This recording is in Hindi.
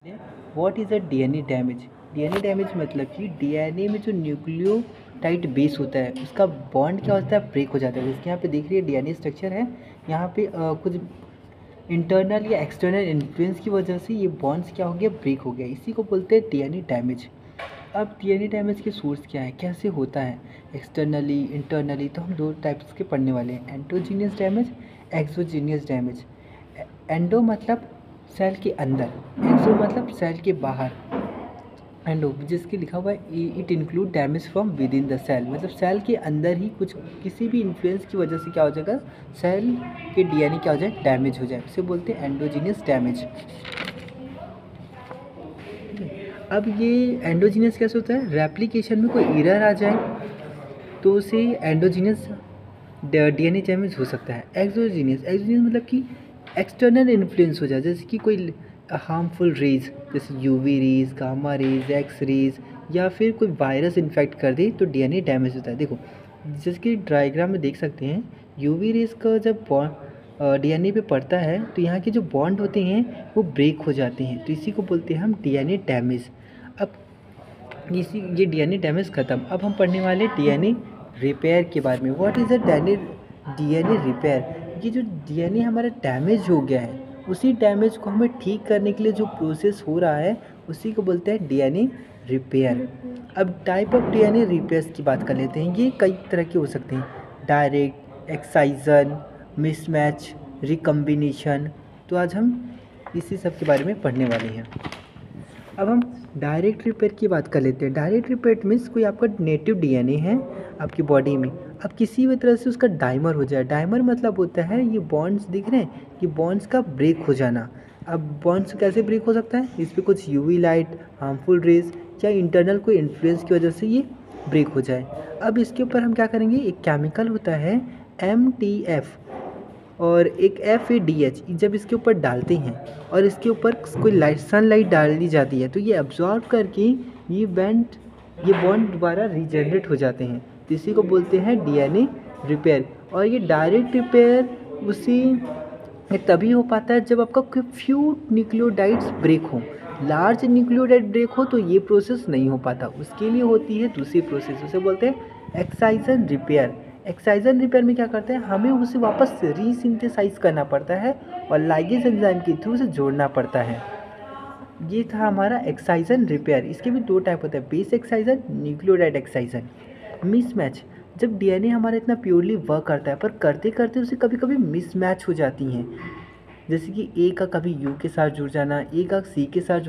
What is a DNA damage. DNA damage मतलब कि डीएनए में जो न्यूक्लियोटाइड बेस होता है उसका बॉन्ड क्या होता है, ब्रेक हो जाता है। जैसे यहाँ पे देख रही है डीएनए स्ट्रक्चर है, यहाँ पे कुछ इंटरनल या एक्सटर्नल इन्फ्लुएंस की वजह से ये बॉन्ड्स क्या हो गया, ब्रेक हो गया। इसी को बोलते हैं डीएनए डैमेज। अब डीएनए डैमेज के सोर्स क्या है, कैसे होता है, एक्सटर्नली इंटरनली, तो हम दो टाइप्स के पढ़ने वाले हैं, endogenous damage, exogenous damage. Endo मतलब सेल के अंदर, एक्सो मतलब सेल के बाहर। एंडो जिसके लिखा हुआ है it include damage from within the cell, मतलब सेल के अंदर ही कुछ किसी भी इन्फ्लुएंस की वजह से क्या हो जाएगा, सेल के डीएनए क्या हो जाए, डैमेज हो जाए, उसे बोलते हैं एंडोजीनियस डैमेज। अब ये एंडोजीनियस कैसे होता है, रेप्लिकेशन में कोई एरर आ जाए तो उसे एंडोजीनियस डीएनए डैमेज हो सकता है। एक्सोजीनियस, एक्सोजीनियस मतलब कि एक्सटर्नल इन्फ्लुएंस हो जाए, जैसे कि कोई हार्मफुल रेज, जैसे UV rays, gamma rays, X rays, या फिर कोई वायरस इन्फेक्ट कर दे तो डीएनए डैमेज होता है। देखो जैसे कि डायग्राम में देख सकते हैं, यूवी रेज का जब डीएनए पे पड़ता है तो यहाँ के जो बॉन्ड होते हैं वो ब्रेक हो जाते हैं, तो इसी को बोलते हैं हम डीएनए डैमेज। अब ये डीएनए डैमेज ख़त्म, अब हम पढ़ने वाले डीएनए रिपेयर के बारे में। What is a DNA repair. ये जो डीएनए हमारा डैमेज हो गया है, उसी डैमेज को हमें ठीक करने के लिए जो प्रोसेस हो रहा है उसी को बोलते हैं डीएनए रिपेयर। अब टाइप ऑफ डीएनए रिपेयर्स की बात कर लेते हैं। ये कई तरह के हो सकते हैं, डायरेक्ट, एक्साइजन, मिसमैच, रिकम्बिनेशन। तो आज हम इसी सब के बारे में पढ़ने वाले हैं। अब हम डायरेक्ट रिपेयर की बात कर लेते हैं। डायरेक्ट रिपेयर मीन्स कोई आपका नेटिव डीएनए है आपकी बॉडी में, अब किसी भी तरह से उसका डाइमर हो जाए। डाइमर मतलब होता है, ये बॉन्ड्स दिख रहे हैं, ये बॉन्ड्स का ब्रेक हो जाना। अब बॉन्ड्स कैसे ब्रेक हो सकता है, इस पर कुछ यूवी लाइट, हार्मफुल रेज या इंटरनल कोई इन्फ्लुएंस की वजह से ये ब्रेक हो जाए। अब इसके ऊपर हम क्या करेंगे, एक केमिकल होता है MTF और एक FADH, जब इसके ऊपर डालते हैं और इसके ऊपर कोई लाइट, सनलाइट डाल दी जाती है तो ये अब्जॉर्ब करके ये बॉन्ड दोबारा रीजनरेट हो जाते हैं, तो इसी को बोलते हैं डीएनए रिपेयर। और ये डायरेक्ट रिपेयर ये तभी हो पाता है जब आपका कोई फ्यू न्यूक्लियोटाइड्स ब्रेक हो। लार्ज न्यूक्लियोटाइड ब्रेक हो तो ये प्रोसेस नहीं हो पाता, उसके लिए होती है दूसरी प्रोसेस, उसे बोलते हैं एक्साइजन रिपेयर। एक्साइजन रिपेयर में क्या करते हैं, हमें उसे वापस रीसिंथेसाइज करना पड़ता है और लाइगेज एंजाइम के थ्रू उसे जोड़ना पड़ता है। ये था हमारा एक्साइजन रिपेयर। इसके भी दो टाइप होते हैं, बेस एक्साइजन, न्यूक्लियोटाइड एक्साइजन। मिसमैच, जब डीएनए हमारा इतना प्योरली वर्क करता है पर करते करते उसे कभी कभी मिसमैच हो जाती हैं, जैसे कि ए का कभी यू के साथ जुड़ जाना, ए का सी के साथ जुड़